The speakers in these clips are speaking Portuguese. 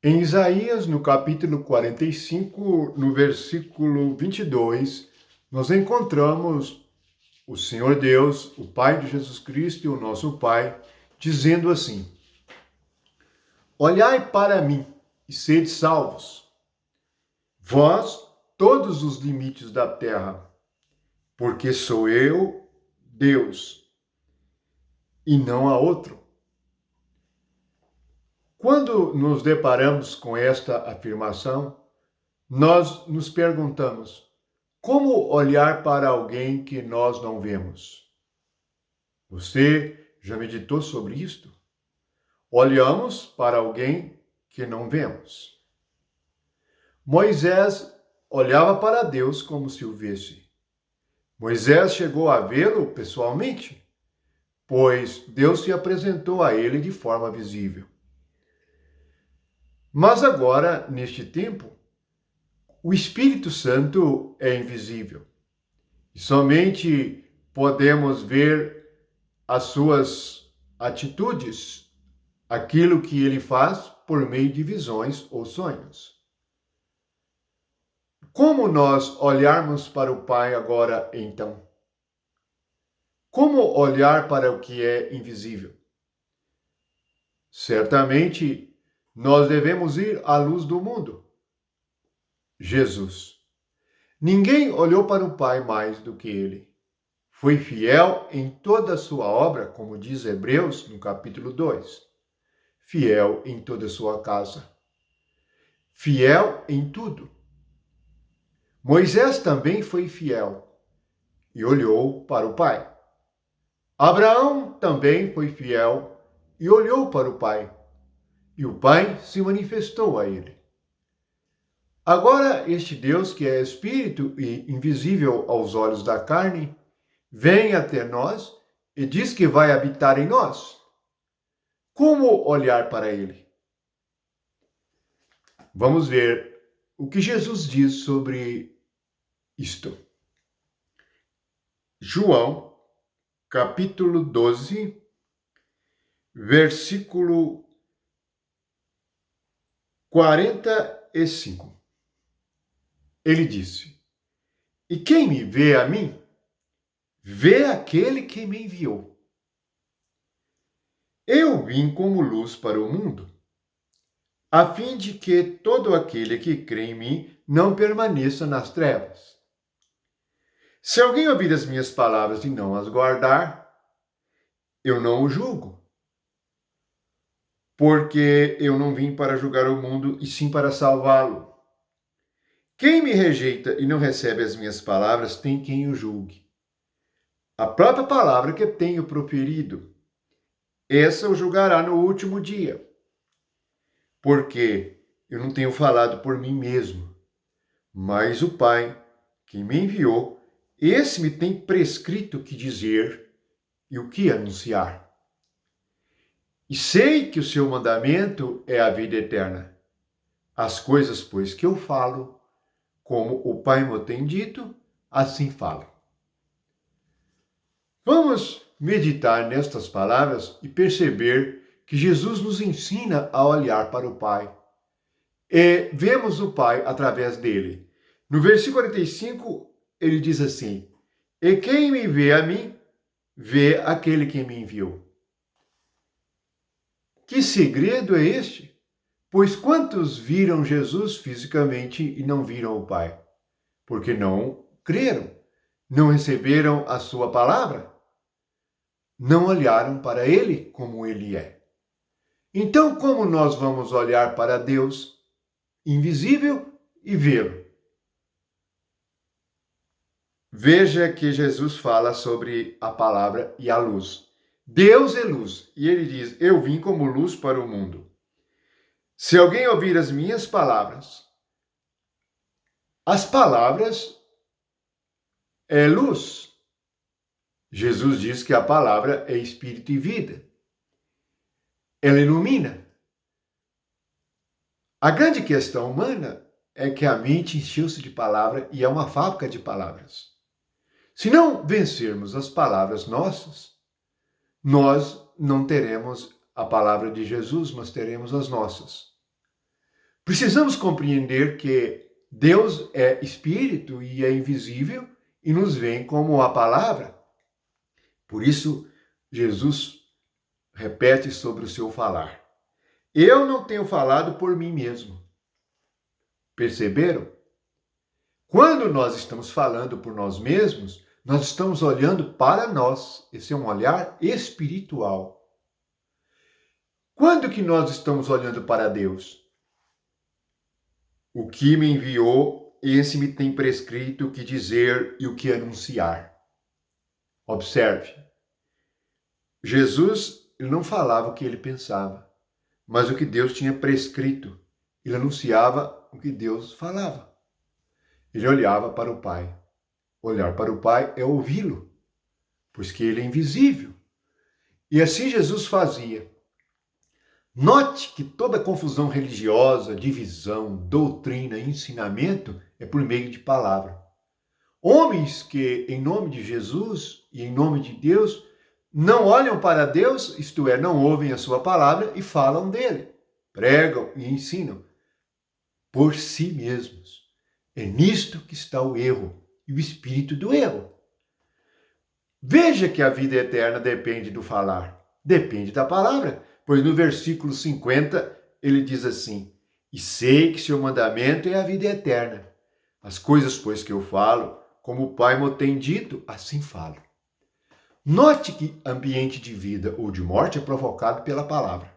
Em Isaías, no capítulo 45, no versículo 22, nós encontramos o Senhor Deus, o Pai de Jesus Cristo e o nosso Pai, dizendo assim: Olhai para mim e sede salvos, vós, todos os limites da terra, porque sou eu, Deus, e não há outro. Quando nos deparamos com esta afirmação, nós nos perguntamos: como olhar para alguém que nós não vemos? Você já meditou sobre isto? Olhamos para alguém que não vemos. Moisés olhava para Deus como se o visse. Moisés chegou a vê-lo pessoalmente, pois Deus se apresentou a ele de forma visível. Mas agora, neste tempo, o Espírito Santo é invisível. E somente podemos ver as suas atitudes, aquilo que ele faz por meio de visões ou sonhos. Como nós olharmos para o Pai agora, então? Como olhar para o que é invisível? Certamente, nós devemos ir à luz do mundo. Jesus. Ninguém olhou para o Pai mais do que ele. Foi fiel em toda a sua obra, como diz Hebreus, no capítulo 2. Fiel em toda a sua casa. Fiel em tudo. Moisés também foi fiel e olhou para o Pai. Abraão também foi fiel e olhou para o Pai. E o Pai se manifestou a ele. Agora, este Deus, que é espírito e invisível aos olhos da carne, vem até nós e diz que vai habitar em nós. Como olhar para ele? Vamos ver o que Jesus diz sobre isto. João, capítulo 12, versículo 45. Ele disse: E quem me vê a mim, vê aquele que me enviou. Eu vim como luz para o mundo, a fim de que todo aquele que crê em mim não permaneça nas trevas. Se alguém ouvir as minhas palavras e não as guardar, eu não o julgo, porque eu não vim para julgar o mundo, e sim para salvá-lo. Quem me rejeita e não recebe as minhas palavras tem quem o julgue. A própria palavra que tenho proferido, essa o julgará no último dia. Porque eu não tenho falado por mim mesmo, mas o Pai, que me enviou, esse me tem prescrito o que dizer e o que anunciar. E sei que o seu mandamento é a vida eterna. As coisas, pois, que eu falo, como o Pai me tem dito, assim falo. Vamos meditar nestas palavras e perceber que Jesus nos ensina a olhar para o Pai. E vemos o Pai através dele. No versículo 45, ele diz assim: E quem me vê a mim, vê aquele que me enviou. Que segredo é este? Pois quantos viram Jesus fisicamente e não viram o Pai? Porque não creram, não receberam a sua palavra, não olharam para ele como ele é. Então, como nós vamos olhar para Deus invisível e vê-lo? Veja que Jesus fala sobre a palavra e a luz. Deus é luz, e ele diz: Eu vim como luz para o mundo. Se alguém ouvir as minhas palavras, as palavras é luz. Jesus diz que a palavra é espírito e vida. Ela ilumina. A grande questão humana é que a mente encheu-se de palavra e é uma fábrica de palavras. Se não vencermos as palavras nossas, nós não teremos a palavra de Jesus, mas teremos as nossas. Precisamos compreender que Deus é espírito e é invisível e nos vem como a palavra. Por isso, Jesus repete sobre o seu falar. Eu não tenho falado por mim mesmo. Perceberam? Quando nós estamos falando por nós mesmos, nós estamos olhando para nós. Esse é um olhar espiritual. Quando que nós estamos olhando para Deus? O que me enviou, esse me tem prescrito o que dizer e o que anunciar. Observe. Jesus ele não falava o que ele pensava, mas o que Deus tinha prescrito. Ele anunciava o que Deus falava. Ele olhava para o Pai. Olhar para o Pai é ouvi-lo, pois que ele é invisível. E assim Jesus fazia. Note que toda confusão religiosa, divisão, doutrina, ensinamento é por meio de palavra. Homens que, em nome de Jesus e em nome de Deus, não olham para Deus, isto é, não ouvem a sua palavra e falam dele, pregam e ensinam por si mesmos. É nisto que está o erro e o espírito do erro. Veja que a vida eterna depende do falar, depende da palavra, pois no versículo 50 ele diz assim: e sei que seu mandamento é a vida eterna. As coisas, pois, que eu falo, como o Pai me tem dito, assim falo. Note que ambiente de vida ou de morte é provocado pela palavra.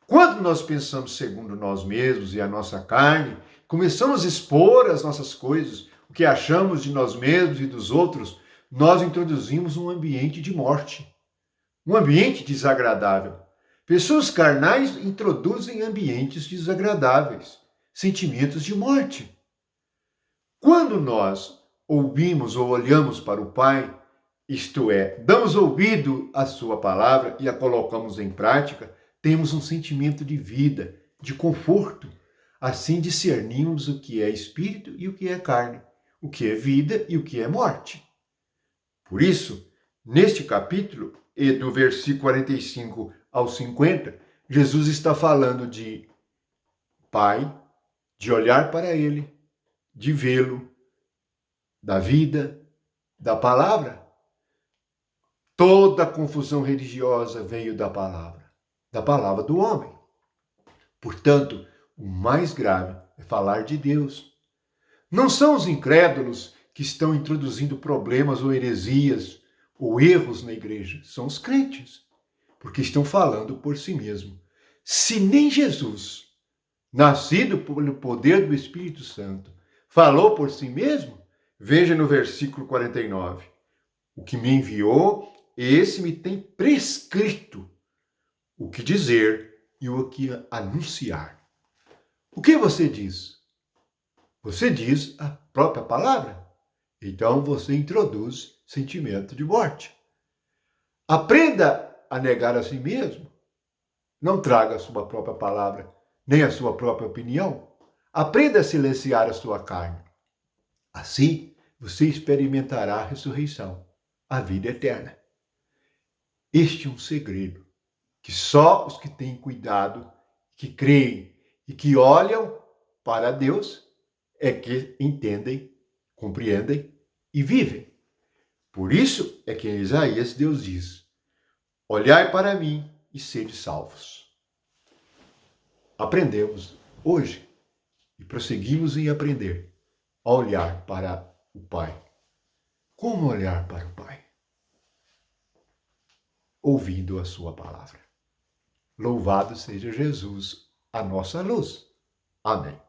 Quando nós pensamos segundo nós mesmos e a nossa carne, começamos a expor as nossas coisas, o que achamos de nós mesmos e dos outros, nós introduzimos um ambiente de morte, um ambiente desagradável. Pessoas carnais introduzem ambientes desagradáveis, sentimentos de morte. Quando nós ouvimos ou olhamos para o Pai, isto é, damos ouvido à sua palavra e a colocamos em prática, temos um sentimento de vida, de conforto. Assim discernimos o que é espírito e o que é carne, o que é vida e o que é morte. Por isso, neste capítulo, e do versículo 45 ao 50, Jesus está falando de Pai, de olhar para Ele, de vê-lo, da vida, da palavra. Toda a confusão religiosa veio da palavra do homem. Portanto, o mais grave é falar de Deus. Não são os incrédulos que estão introduzindo problemas ou heresias ou erros na igreja, são os crentes, porque estão falando por si mesmo. Se nem Jesus, nascido pelo poder do Espírito Santo, falou por si mesmo, veja no versículo 49. O que me enviou, esse me tem prescrito o que dizer e o que anunciar. O que você diz? Você diz a própria palavra. Então você introduz sentimento de morte. Aprenda a negar a si mesmo. Não traga a sua própria palavra, nem a sua própria opinião. Aprenda a silenciar a sua carne. Assim, você experimentará a ressurreição, a vida eterna. Este é um segredo que só os que têm cuidado, que creem e que olham para Deus é que entendem, compreendem e vivem. Por isso é que em Isaías Deus diz: olhai para mim e sede salvos. Aprendemos hoje e prosseguimos em aprender a olhar para o Pai. Como olhar para o Pai? Ouvindo a sua palavra. Louvado seja Jesus, a nossa luz. Amém.